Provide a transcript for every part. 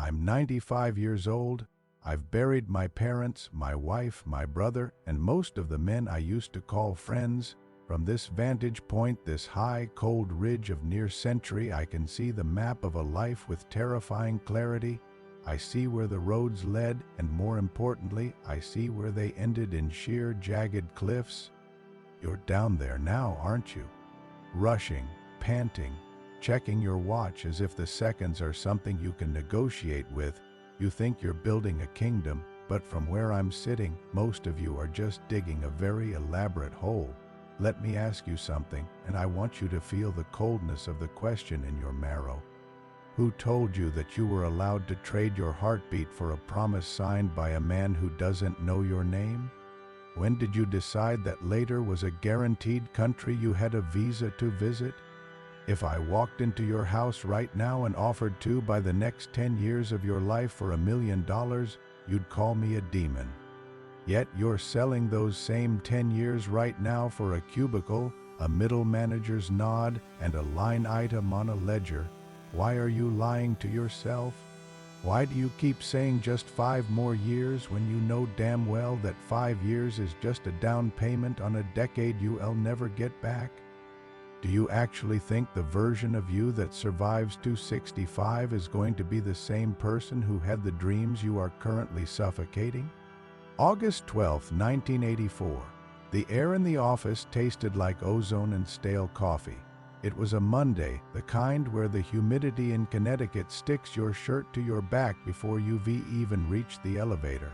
I'm 95 years old. I've buried my parents, my wife, my brother, and most of the men I used to call friends. From this vantage point, this high, cold ridge of near century, I can see the map of a life with terrifying clarity. I see where the roads led, and more importantly, I see where they ended in sheer, jagged cliffs. You're down there now, aren't you? Rushing, panting, checking your watch as if the seconds are something you can negotiate with. You think you're building a kingdom, but from where I'm sitting, most of you are just digging a very elaborate hole. Let me ask you something, and I want you to feel the coldness of the question in your marrow. Who told you that you were allowed to trade your heartbeat for a promise signed by a man who doesn't know your name? When did you decide that later was a guaranteed country you had a visa to visit? If I walked into your house right now and offered to buy the next 10 years of your life for $1 million, you'd call me a demon. Yet you're selling those same 10 years right now for a cubicle, a middle manager's nod, and a line item on a ledger. Why are you lying to yourself? Why do you keep saying just 5 more years when you know damn well that 5 years is just a down payment on a decade you'll never get back? Do you actually think the version of you that survives to 65 is going to be the same person who had the dreams you are currently suffocating? August 12, 1984. The air in the office tasted like ozone and stale coffee. It was a Monday, the kind where the humidity in Connecticut sticks your shirt to your back before you've even reached the elevator.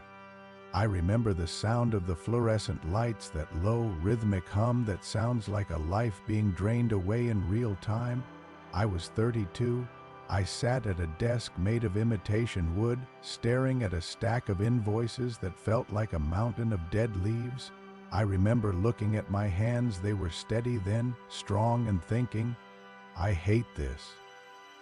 I remember the sound of the fluorescent lights, that low, rhythmic hum that sounds like a life being drained away in real time. I was 32. I sat at a desk made of imitation wood, staring at a stack of invoices that felt like a mountain of dead leaves. I remember looking at my hands. They were steady then, strong, and thinking, I hate this.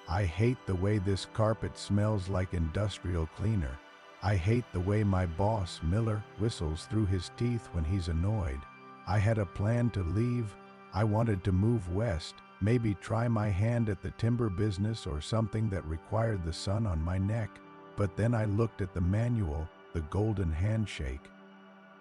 I hate the way this carpet smells like industrial cleaner. I hate the way my boss, Miller, whistles through his teeth when he's annoyed. I had a plan to leave. I wanted to move west, maybe try my hand at the timber business or something that required the sun on my neck. But then I looked at the manual, the golden handshake.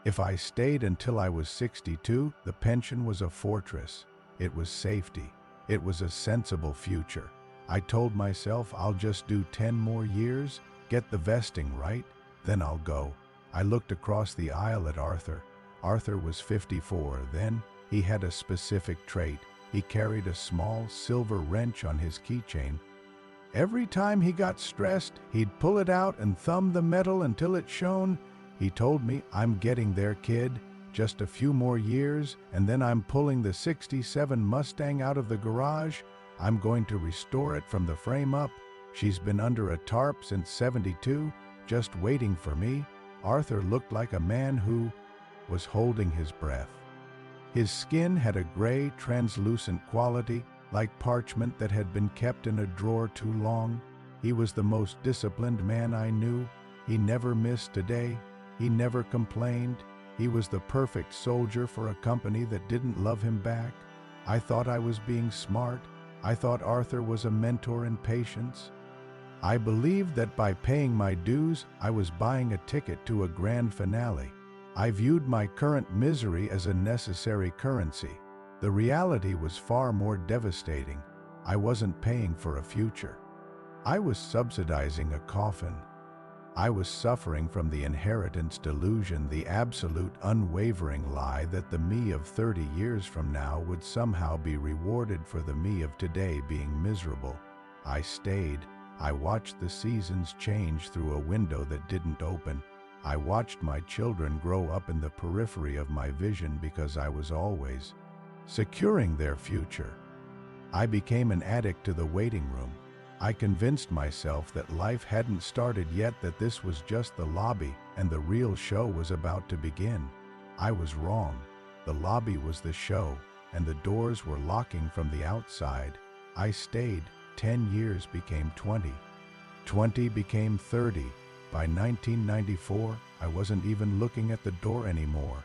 If I stayed until I was 62, the pension was a fortress. It was safety. It was a sensible future. I told myself I'll just do 10 more years, get the vesting right, then I'll go. I looked across the aisle at Arthur. Arthur was 54 then. He had a specific trait. He carried a small silver wrench on his keychain. Every time he got stressed, he'd pull it out and thumb the metal until it shone. He told me, I'm getting there, kid. Just a few more years, and then I'm pulling the '67 Mustang out of the garage. I'm going to restore it from the frame up. She's been under a tarp since '72, just waiting for me. Arthur looked like a man who was holding his breath. His skin had a gray, translucent quality, like parchment that had been kept in a drawer too long. He was the most disciplined man I knew. He never missed a day. He never complained. He was the perfect soldier for a company that didn't love him back. I thought I was being smart. I thought Arthur was a mentor in patience. I believed that by paying my dues, I was buying a ticket to a grand finale. I viewed my current misery as a necessary currency. The reality was far more devastating. I wasn't paying for a future. I was subsidizing a coffin. I was suffering from the inheritance delusion, the absolute unwavering lie that the me of 30 years from now would somehow be rewarded for the me of today being miserable. I stayed. I watched the seasons change through a window that didn't open. I watched my children grow up in the periphery of my vision because I was always securing their future. I became an addict to the waiting room. I convinced myself that life hadn't started yet, that this was just the lobby and the real show was about to begin. I was wrong. The lobby was the show, and the doors were locking from the outside. I stayed. 10 years became 20. 20 became 30. By 1994, I wasn't even looking at the door anymore.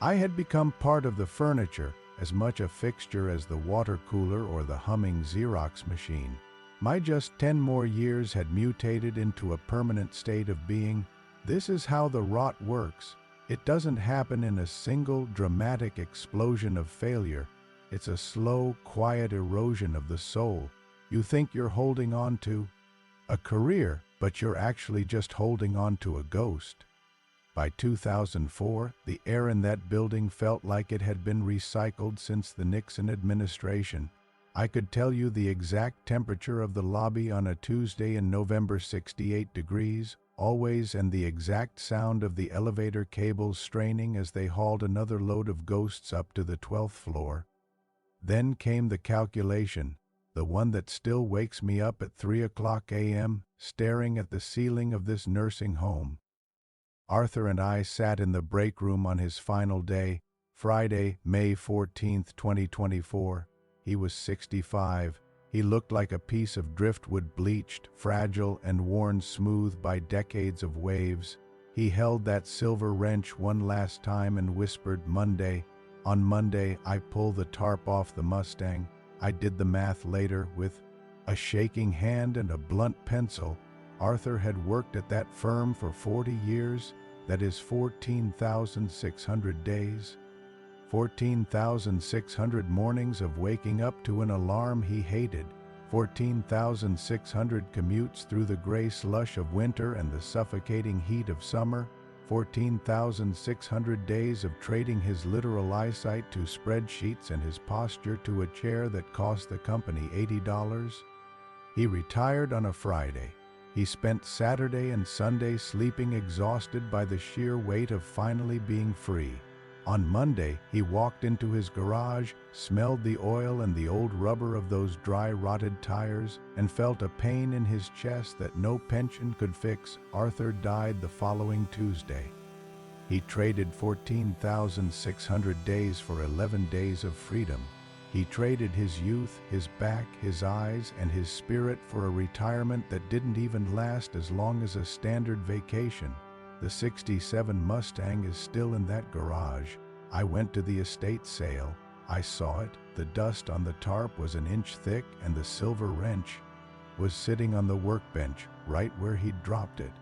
I had become part of the furniture, as much a fixture as the water cooler or the humming Xerox machine. My just 10 more years had mutated into a permanent state of being. This is how the rot works. It doesn't happen in a single dramatic explosion of failure. It's a slow, quiet erosion of the soul. You think you're holding on to a career, but you're actually just holding on to a ghost. By 2004, the air in that building felt like it had been recycled since the Nixon administration. I could tell you the exact temperature of the lobby on a Tuesday in November: 68 degrees, always, and the exact sound of the elevator cables straining as they hauled another load of ghosts up to the 12th floor. Then came the calculation, the one that still wakes me up at 3 a.m., staring at the ceiling of this nursing home. Arthur and I sat in the break room on his final day, Friday, May 14, 2024. He was 65. He looked like a piece of driftwood, bleached, fragile, and worn smooth by decades of waves. He held that silver wrench one last time and whispered, "Monday." On Monday, I pull the tarp off the Mustang. I did the math later with a shaking hand and a blunt pencil. Arthur had worked at that firm for 40 years. That is 14,600 days. 14,600 mornings of waking up to an alarm he hated. 14,600 commutes through the gray slush of winter and the suffocating heat of summer. 14,600 days of trading his literal eyesight to spreadsheets and his posture to a chair that cost the company $80. He retired on a Friday. He spent Saturday and Sunday sleeping, exhausted by the sheer weight of finally being free. On Monday, he walked into his garage, smelled the oil and the old rubber of those dry, rotted tires, and felt a pain in his chest that no pension could fix. Arthur died the following Tuesday. He traded 14,600 days for 11 days of freedom. He traded his youth, his back, his eyes, and his spirit for a retirement that didn't even last as long as a standard vacation. The '67 Mustang is still in that garage. I went to the estate sale. I saw it. The dust on the tarp was an inch thick, and the silver wrench was sitting on the workbench, right where he'd dropped it.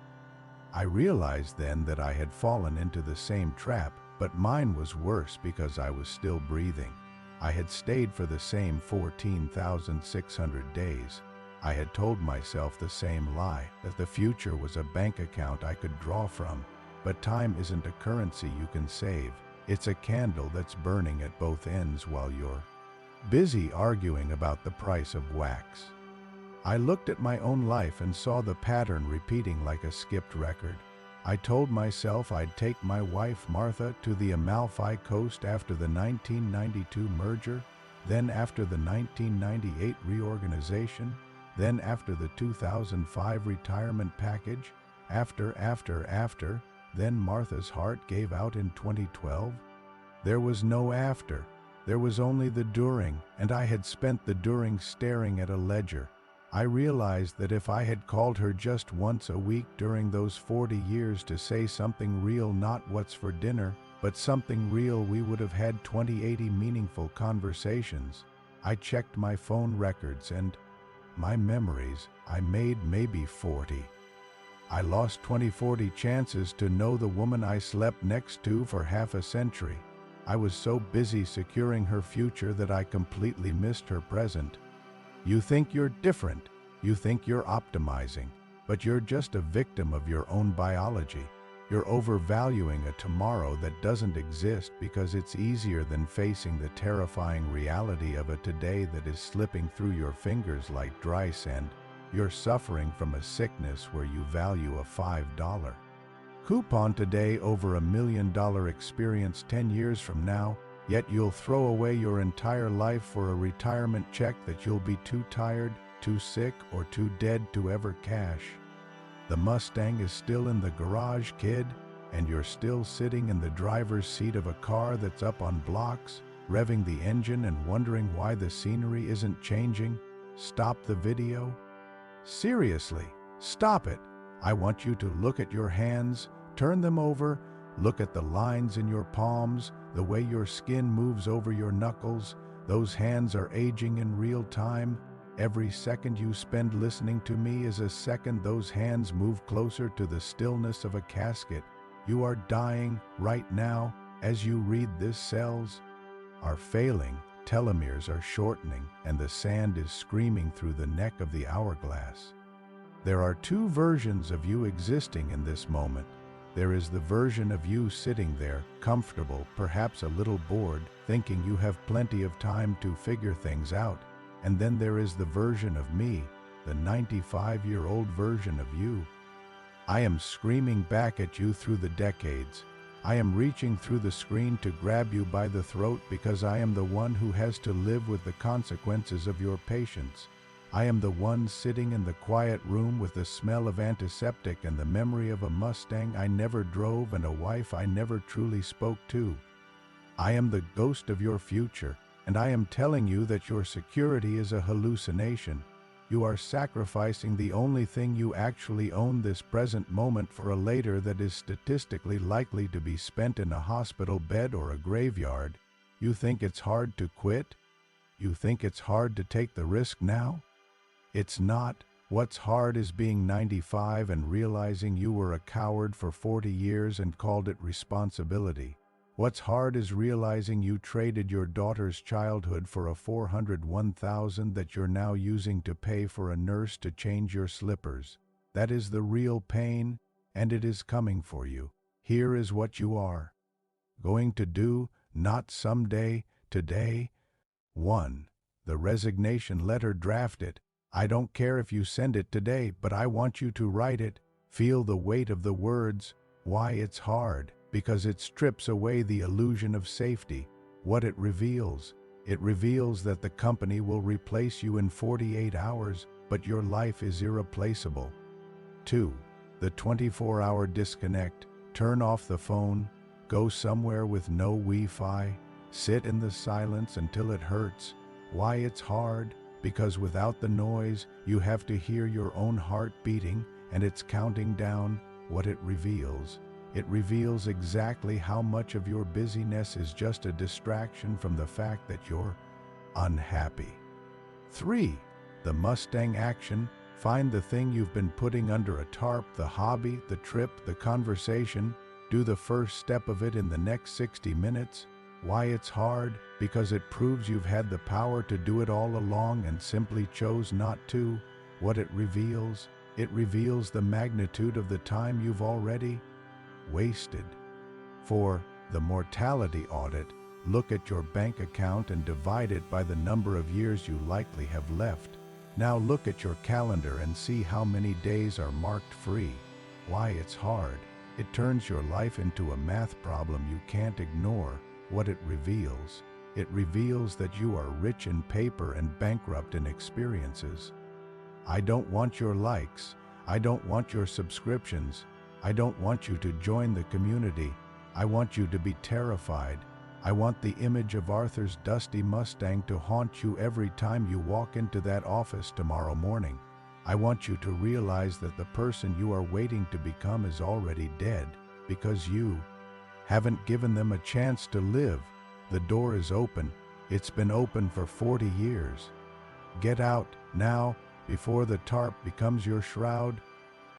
I realized then that I had fallen into the same trap, but mine was worse because I was still breathing. I had stayed for the same 14,600 days. I had told myself the same lie, that the future was a bank account I could draw from. But time isn't a currency you can save. It's a candle that's burning at both ends while you're busy arguing about the price of wax. I looked at my own life and saw the pattern repeating like a skipped record. I told myself I'd take my wife Martha to the Amalfi Coast after the 1992 merger, then after the 1998 reorganization, then after the 2005 retirement package, after, then Martha's heart gave out in 2012. There was no after. There was only the during, and I had spent the during staring at a ledger. I realized that if I had called her just once a week during those 40 years to say something real, not what's for dinner, but something real, we would have had 20-80 meaningful conversations. I checked my phone records and my memories. I made maybe 40. I lost 20-40 chances to know the woman I slept next to for half a century. I was so busy securing her future that I completely missed her present. You think you're different. You think you're optimizing, but you're just a victim of your own biology. You're overvaluing a tomorrow that doesn't exist because it's easier than facing the terrifying reality of a today that is slipping through your fingers like dry sand. You're suffering from a sickness where you value a $5 coupon today over $1 million experience 10 years from now, yet you'll throw away your entire life for a retirement check that you'll be too tired, too sick, or too dead to ever cash. The Mustang is still in the garage, kid, and you're still sitting in the driver's seat of a car that's up on blocks, revving the engine and wondering why the scenery isn't changing. Stop the video. Seriously, stop it. I want you to look at your hands, turn them over, look at the lines in your palms, the way your skin moves over your knuckles. Those hands are aging in real time. Every second you spend listening to me is a second those hands move closer to the stillness of a casket. You are dying right now as you read this. Cells are failing, telomeres are shortening, and the sand is screaming through the neck of the hourglass. There are two versions of you existing in this moment. There is the version of you sitting there, comfortable, perhaps a little bored, thinking you have plenty of time to figure things out. And then there is the version of me, the 95-year-old version of you. I am screaming back at you through the decades. I am reaching through the screen to grab you by the throat because I am the one who has to live with the consequences of your patience. I am the one sitting in the quiet room with the smell of antiseptic and the memory of a Mustang I never drove and a wife I never truly spoke to. I am the ghost of your future, and I am telling you that your security is a hallucination. You are sacrificing the only thing you actually own, this present moment, for a later that is statistically likely to be spent in a hospital bed or a graveyard. You think it's hard to quit? You think it's hard to take the risk now? It's not. What's hard is being 95 and realizing you were a coward for 40 years and called it responsibility. What's hard is realizing you traded your daughter's childhood for a $401,000 that you're now using to pay for a nurse to change your slippers. That is the real pain, and it is coming for you. Here is what you are going to do, not someday, today. 1. The resignation letter. Draft it. I don't care if you send it today, but I want you to write it. Feel the weight of the words. Why it's hard? Because it strips away the illusion of safety. What it reveals that the company will replace you in 48 hours, but your life is irreplaceable. 2. The 24-hour disconnect. Turn off the phone, go somewhere with no Wi-Fi, sit in the silence until it hurts. Why it's hard? Because without the noise, you have to hear your own heart beating, and it's counting down. What it reveals exactly how much of your busyness is just a distraction from the fact that you're unhappy. 3. The Mustang action. Find the thing you've been putting under a tarp, the hobby, the trip, the conversation. Do the first step of it in the next 60 minutes. Why it's hard? Because it proves you've had the power to do it all along and simply chose not to. What it reveals the magnitude of the time you've already wasted. 4. The mortality audit. Look at your bank account and divide it by the number of years you likely have left. Now look at your calendar and see how many days are marked free. Why it's hard? It turns your life into a math problem you can't ignore. What it reveals that you are rich in paper and bankrupt in experiences. I don't want your likes. I don't want your subscriptions. I don't want you to join the community. I want you to be terrified. I want the image of Arthur's dusty Mustang to haunt you every time you walk into that office tomorrow morning. I want you to realize that the person you are waiting to become is already dead because you haven't given them a chance to live. The door is open. It's been open for 40 years. Get out now before the tarp becomes your shroud.